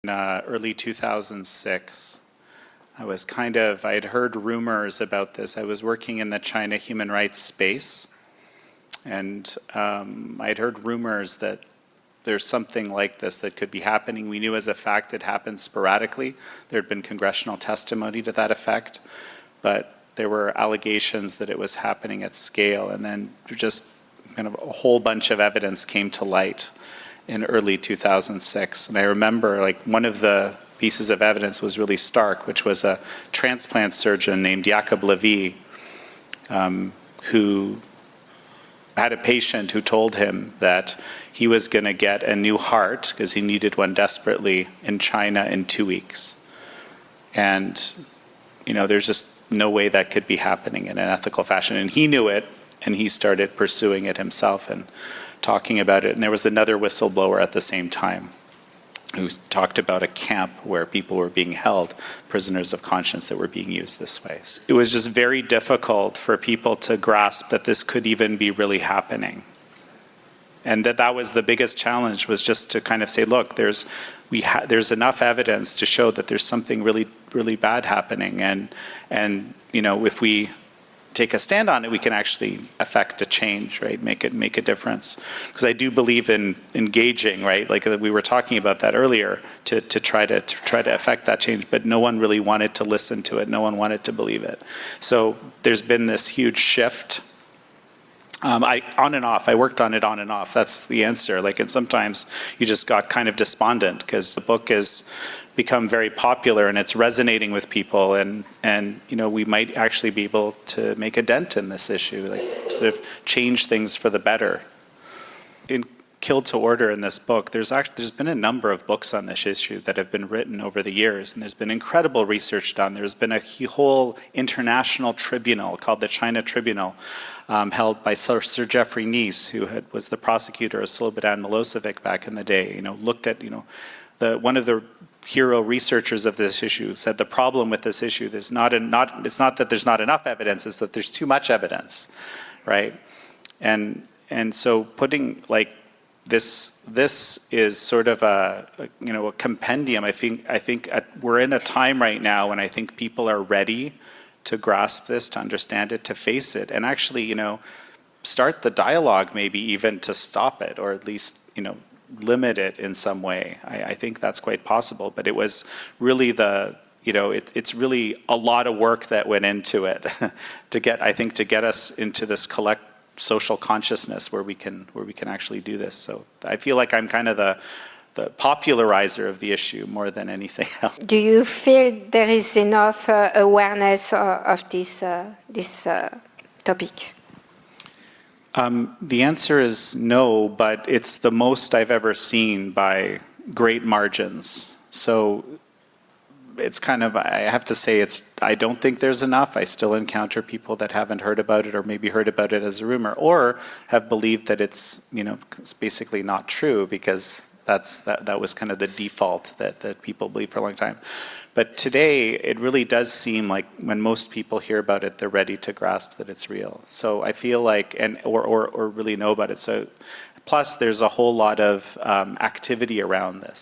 In early 2006, I had heard rumors about this. I was working in the China human rights space, and I had heard rumors that there's something like this that could be happening. We knew as a fact it happened sporadically. There had been congressional testimony to that effect, but there were allegations that it was happening at scale, and then just kind of a whole bunch of evidence came to light in early 2006. And I remember one of the pieces of evidence was really stark, which was a transplant surgeon named Jacob Levy, who had a patient who told him that he was going to get a new heart, because he needed one desperately, in China in 2 weeks. And there's just no way that could be happening in an ethical fashion. And he knew it, and he started pursuing it himself and talking about it. And there was another whistleblower at the same time who talked about a camp where people were being held, prisoners of conscience that were being used this way. It was just very difficult for people to grasp that this could even be really happening. And that was the biggest challenge, was just to kind of say, look, there's enough evidence to show that there's something really, really bad happening. And if we take a stand on it, we can actually affect a change, right? Make a difference. Because I do believe in engaging, right? Like we were talking about that earlier, to try to affect that change, but no one really wanted to listen to it. No one wanted to believe it. So there's been this huge shift. On and off. I worked on it on and off. That's the answer. And sometimes you just got kind of despondent because the book has become very popular and it's resonating with people, and we might actually be able to make a dent in this issue, sort of change things for the better. In Killed to Order, in this book, there's been a number of books on this issue that have been written over the years, and there's been incredible research done. There's been a whole international tribunal called the China Tribunal, held by Sir Geoffrey Nice, who was the prosecutor of Slobodan Milosevic back in the day. Looked at one of the hero researchers of this issue said the problem with this issue is it's not that there's not enough evidence, it's that there's too much evidence, right? And so putting this is sort of a compendium. I think we're in a time right now when I think people are ready to grasp this, to understand it, to face it, and actually start the dialogue, maybe even to stop it, or at least limit it in some way. I think that's quite possible, but it was really it's really a lot of work that went into it to get us into this social consciousness where we can actually do this. So I feel like I'm kind of the popularizer of the issue more than anything else. Do you feel there is enough awareness of this topic? The answer is no, but it's the most I've ever seen by great margins. So it's kind of, I have to say, I don't think there's enough. I still encounter people that haven't heard about it, or maybe heard about it as a rumor, or have believed that it's basically not true, because that was kind of the default that people believed for a long time. But today, it really does seem like when most people hear about it, they're ready to grasp that it's real. So I feel like, or really know about it. So plus, there's a whole lot of activity around this.